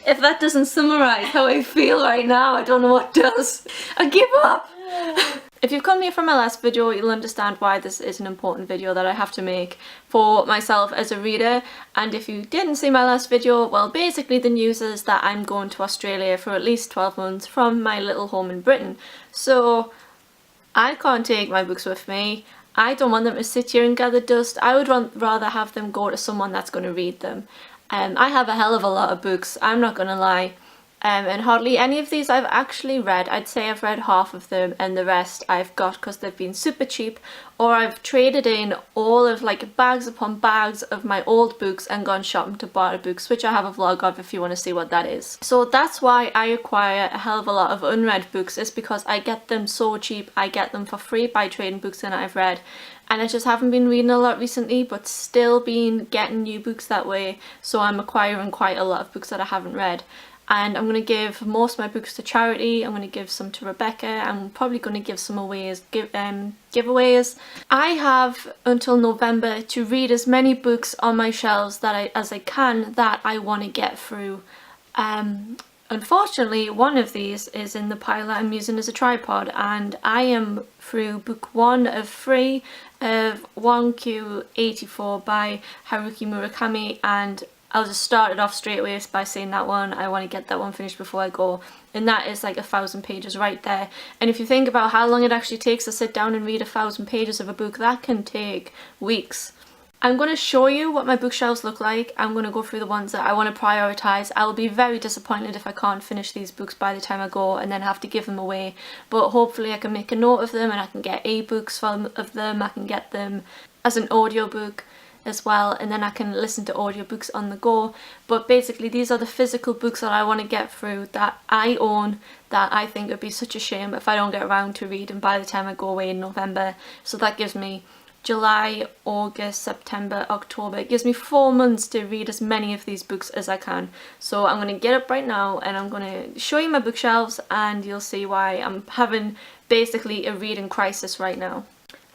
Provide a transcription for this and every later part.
If that doesn't summarise how I feel right now, I don't know what does. I give up! If you've come here from my last video, you'll understand why this is an important video that I have to make for myself as a reader. And if you didn't see my last video, well, basically the news is that I'm going to Australia for at least 12 months from my little home in Britain. So I can't take my books with me. I don't want them to sit here and gather dust. I would rather have them go to someone that's going to read them. I have a hell of a lot of books, I'm not gonna lie, and hardly any of these I've actually read. I'd say I've read half of them, and the rest I've got because they've been super cheap, or I've traded in all of like bags upon bags of my old books and gone shopping to barter books, which I have a vlog of if you want to see what that is. So that's why I acquire a hell of a lot of unread books, is because I get them so cheap. I get them for free by trading books that I've read. And I just haven't been reading a lot recently, but still been getting new books that way. So I'm acquiring quite a lot of books that I haven't read. And I'm going to give most of my books to charity. I'm going to give some to Rebecca. I'm probably going to give some away as giveaways. I have until November to read as many books on my shelves as I can that I want to get through. Unfortunately, one of these is in the pile that I'm using as a tripod, and I am through book 1 of 3 of 1Q84 by Haruki Murakami, and I'll just start it off straight away by saying that one. I want to get that one finished before I go, and that is like 1,000 pages right there. And if you think about how long it actually takes to sit down and read 1,000 pages of a book, that can take weeks. I'm going to show you what my bookshelves look like. I'm going to go through the ones that I want to prioritise. I will be very disappointed if I can't finish these books by the time I go and then have to give them away. But hopefully I can make a note of them and I can get ebooks of them. I can get them as an audiobook as well, and then I can listen to audiobooks on the go. But basically these are the physical books that I want to get through, that I own, that I think would be such a shame if I don't get around to reading by the time I go away in November. So that gives me July, August, September, October. It gives me 4 months to read as many of these books as I can. So I'm going to get up right now and I'm going to show you my bookshelves, and you'll see why I'm having basically a reading crisis right now.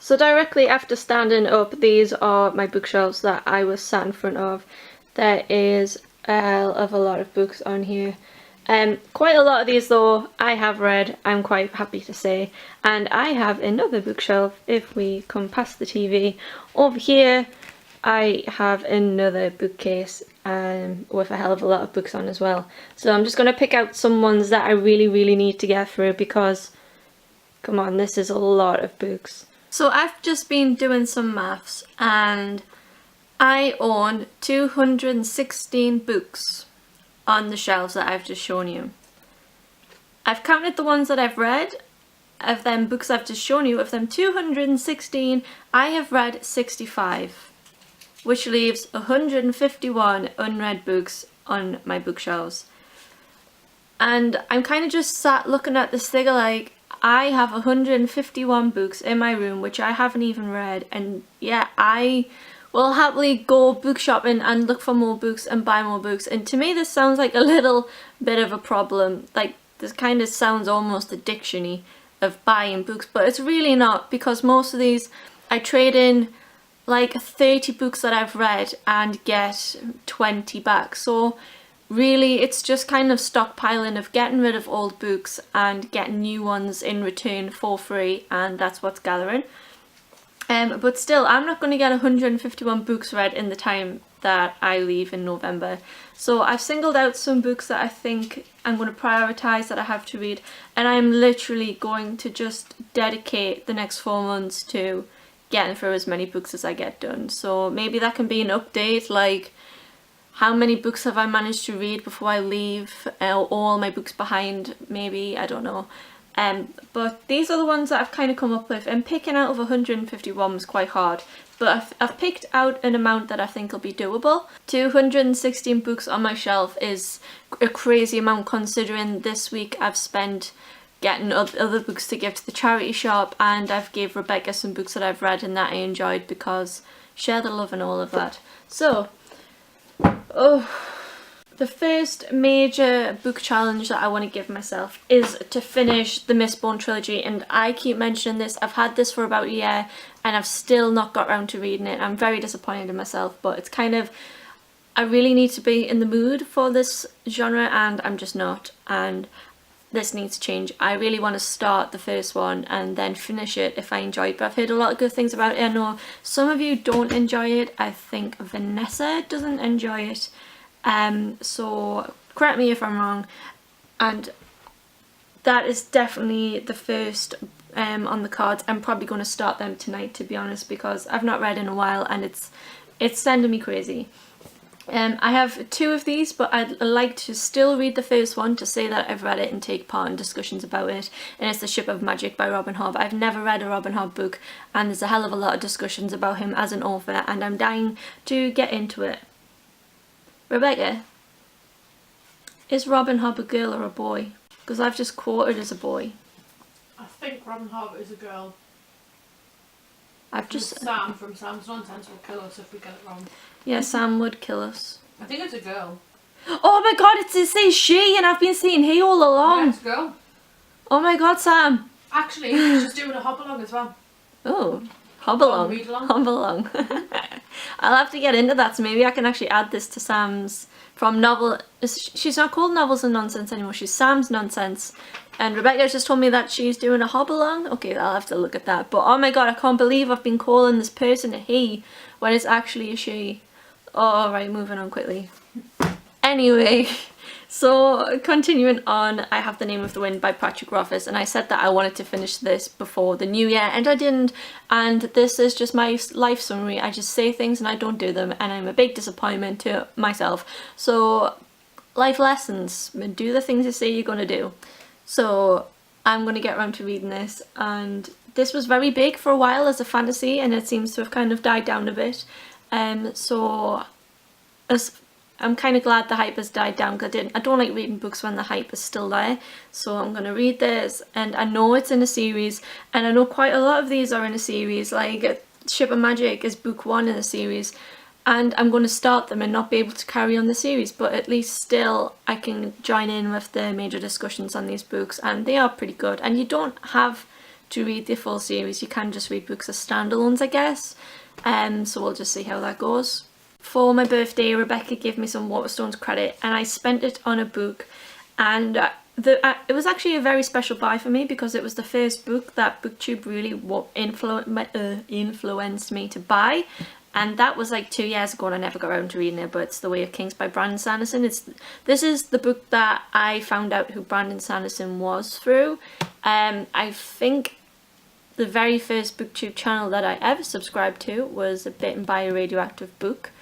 So directly after standing up, these are my bookshelves that I was sat in front of. There is a hell of a lot of books on here. Quite a lot of these though I have read, I'm quite happy to say, and I have another bookshelf. If we come past the TV, over here I have another bookcase with a hell of a lot of books on as well. So I'm just going to pick out some ones that I really need to get through, because come on, this is a lot of books. So I've just been doing some maths and I own 216 books on the shelves that I've just shown you. I've counted the ones that I've read. Of them books I've just shown you, of them 216, I have read 65, which leaves 151 unread books on my bookshelves. And I'm kind of just sat looking at this figure like, I have 151 books in my room which I haven't even read, and yeah, I will happily go book shopping and look for more books and buy more books. And to me this sounds like a little bit of a problem. Like, this kind of sounds almost addiction-y of buying books, but it's really not, because most of these I trade in like 30 books that I've read and get 20 back. So really it's just kind of stockpiling of getting rid of old books and getting new ones in return for free, and that's what's gathering. But still, I'm not going to get 151 books read in the time that I leave in November. So I've singled out some books that I think I'm going to prioritise that I have to read, and I'm literally going to just dedicate the next 4 months to getting through as many books as I get done. So maybe that can be an update, like how many books have I managed to read before I leave, all my books behind, maybe, I don't know. But these are the ones that I've kind of come up with, and picking out of 151 was quite hard, but I've picked out an amount that I think will be doable. 216 books on my shelf is a crazy amount, considering this week I've spent getting other books to give to the charity shop, and I've gave Rebecca some books that I've read and that I enjoyed, because share the love and all of that. So, The first major book challenge that I want to give myself is to finish the Mistborn trilogy, and I keep mentioning this. I've had this for about a year and I've still not got around to reading it. I'm very disappointed in myself, but it's kind of, I really need to be in the mood for this genre and I'm just not, and this needs to change. I really want to start the first one and then finish it if I enjoy it, but I've heard a lot of good things about it. I know some of you don't enjoy it. I think Vanessa doesn't enjoy it, so correct me if I'm wrong. And that is definitely the first on the cards. I'm probably going to start them tonight, to be honest, because I've not read in a while and it's sending me crazy. I have 2 of these, but I'd like to still read the first one to say that I've read it and take part in discussions about it, and it's The Ship of Magic by Robin Hobb. I've never read a Robin Hobb book and there's a hell of a lot of discussions about him as an author and I'm dying to get into it. Rebecca, is Robin Hobb a girl or a boy? Because I've just quoted as a boy. I think Robin Hobb is a girl. Sam from Sam's Nonsense will kill us if we get it wrong. Yeah, Sam would kill us. I think it's a girl. Oh my god, it says she and I've been saying he all along. Yeah, it's a girl. Oh my god, Sam. Actually, she's just doing a hop along as well. Oh, hop along. Read along. Hop along. I'll have to get into that, so maybe I can actually add this to Sam's from novel. She's not called Novels and Nonsense anymore, she's Sam's Nonsense. And Rebecca just told me that she's doing a hop along. Okay, I'll have to look at that. But oh my god, I can't believe I've been calling this person a he when it's actually a she. Oh, right, moving on quickly. Anyway, so continuing on, I have The Name of the Wind by Patrick Rothfuss, and I said that I wanted to finish this before the new year and I didn't, and this is just my life summary. I just say things and I don't do them and I'm a big disappointment to myself. So life lessons, do the things you say you're going to do. So I'm going to get around to reading this, and this was very big for a while as a fantasy and it seems to have kind of died down a bit. So I'm kind of glad the hype has died down, because I don't like reading books when the hype is still there. So I'm going to read this, and I know it's in a series, and I know quite a lot of these are in a series, like Ship of Magic is book 1 in a series, and I'm going to start them and not be able to carry on the series, but at least still I can join in with the major discussions on these books, and they are pretty good. And you don't have to read the full series, you can just read books as standalones, I guess. So we'll just see how that goes. For my birthday, Rebecca gave me some Waterstones credit and I spent it on a book, and it was actually a very special buy for me because it was the first book that Booktube really influenced me to buy, and that was like 2 years ago and I never got around to reading it, but it's The Way of Kings by Brandon Sanderson. This is the book that I found out who Brandon Sanderson was through. I think the very first Booktube channel that I ever subscribed to was Bitten by a Radioactive Book.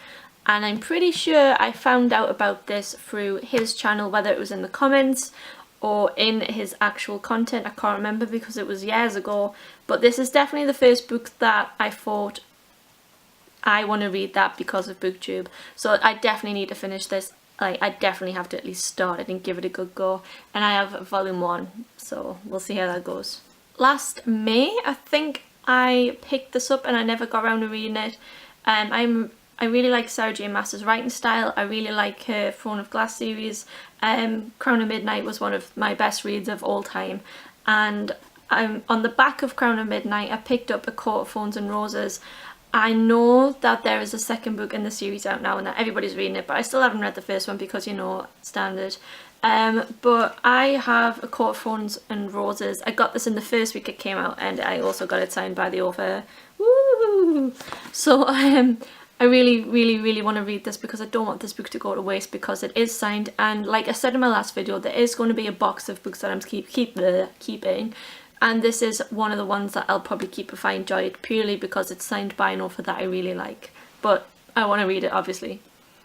And I'm pretty sure I found out about this through his channel, whether it was in the comments or in his actual content. I can't remember because it was years ago. But this is definitely the first book that I thought I want to read that because of Booktube. So I definitely need to finish this. Like, I definitely have to at least start it and give it a good go. And I have volume 1, so we'll see how that goes. Last May, I think I picked this up and I never got around to reading it. I really like Sarah J Maas's writing style. I really like her Throne of Glass series. Crown of Midnight was one of my best reads of all time. And on the back of Crown of Midnight, I picked up A Court of Thorns and Roses. I know that there is a second book in the series out now and that everybody's reading it, but I still haven't read the first one because, you know, standard. But I have A Court of Thorns and Roses. I got this in the first week it came out, and I also got it signed by the author. Woo! So I really want to read this because I don't want this book to go to waste because it is signed, and like I said in my last video, there is going to be a box of books that I'm keeping, and this is one of the ones that I'll probably keep if I enjoy it, purely because it's signed by an author that I really like. But I want to read it, obviously.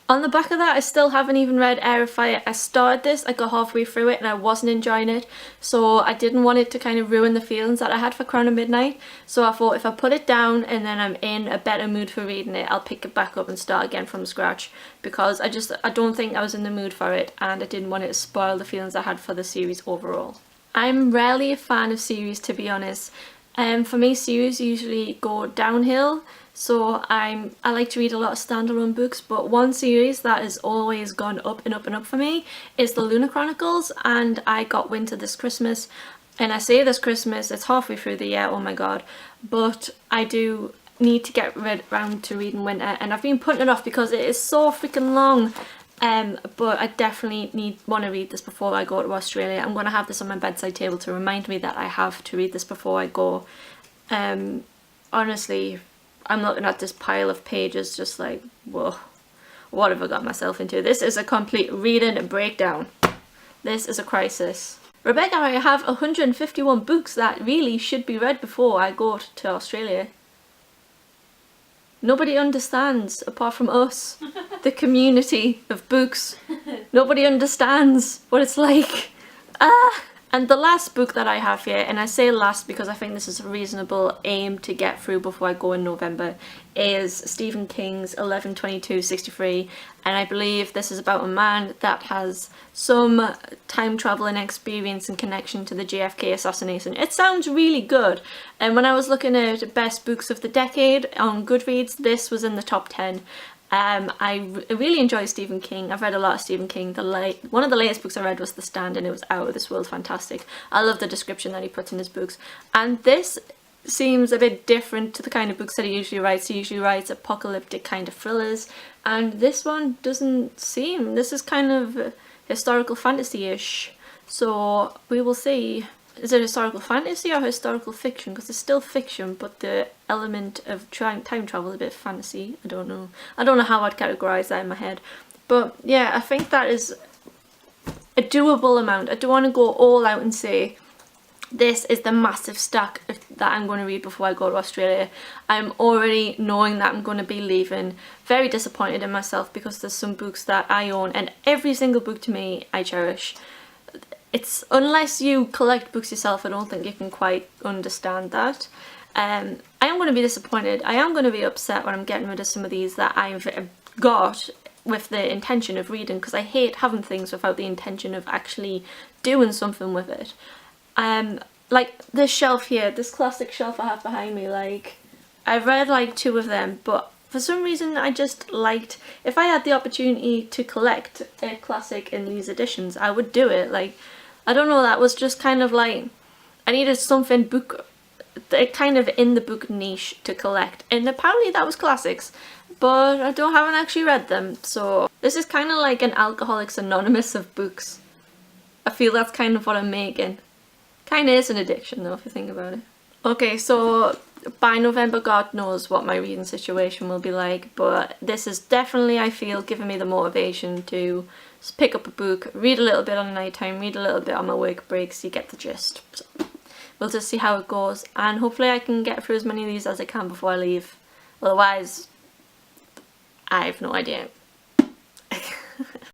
On the back of that, I still haven't even read Air of Fire. I started this, I got halfway through it and I wasn't enjoying it, so I didn't want it to kind of ruin the feelings that I had for Crown of Midnight. So I thought if I put it down and then I'm in a better mood for reading it, I'll pick it back up and start again from scratch, because I don't think I was in the mood for it and I didn't want it to spoil the feelings I had for the series overall. I'm rarely a fan of series, to be honest. For me, series usually go downhill, So I like to read a lot of standalone books, but one series that has always gone up and up and up for me is the Lunar Chronicles, and I got Winter this Christmas. And I say this Christmas, it's halfway through the year, oh my god, but I do need to get round to reading Winter, and I've been putting it off because it is so freaking long. But I definitely want to read this before I go to Australia. I'm going to have this on my bedside table to remind me that I have to read this before I go. Honestly, I'm looking at this pile of pages just like, whoa, what have I got myself into? This is a complete reading breakdown. This is a crisis. Rebecca, I have 151 books that really should be read before I go to Australia. Nobody understands, apart from us, the community of books. Nobody understands what it's like. And the last book that I have here, and I say last because I think this is a reasonable aim to get through before I go in November, is Stephen King's 11/22/63, and I believe this is about a man that has some time traveling experience and connection to the JFK assassination. It sounds really good, and when I was looking at best books of the decade on Goodreads, this was in the top 10. I really enjoy Stephen King. I've read a lot of Stephen King. One of the latest books I read was The Stand, and it was out of this world fantastic. I love the description that he puts in his books. And this seems a bit different to the kind of books that he usually writes. He usually writes apocalyptic kind of thrillers. And this one doesn't seem... This is kind of historical fantasy-ish. So we will see. Is it historical fantasy or historical fiction? Because it's still fiction, but the element of time travel is a bit of fantasy. I don't know. I don't know how I'd categorise that in my head. But yeah, I think that is a doable amount. I don't want to go all out and say this is the massive stack that I'm going to read before I go to Australia. I'm already knowing that I'm going to be leaving very disappointed in myself because there's some books that I own, and every single book to me I cherish. It's, unless you collect books yourself, I don't think you can quite understand that. I am going to be disappointed. I am going to be upset when I'm getting rid of some of these that I've got with the intention of reading, because I hate having things without the intention of actually doing something with it. Like this shelf here, this classic shelf I have behind me, like, I've read like 2 of them, but for some reason I just liked, if I had the opportunity to collect a classic in these editions, I would do it. Like, I don't know, that was just kind of like, I needed something book, kind of in the book niche to collect, and apparently that was classics, but I haven't actually read them, so this is kind of like an Alcoholics Anonymous of books. I feel that's kind of what I'm making. Kind of is an addiction though, if you think about it. Okay, so by November, God knows what my reading situation will be like, but this is definitely, I feel, giving me the motivation to pick up a book, read a little bit on night time, read a little bit on my work breaks. You get the gist. So we'll just see how it goes, and hopefully I can get through as many of these as I can before I leave. Otherwise, I have no idea.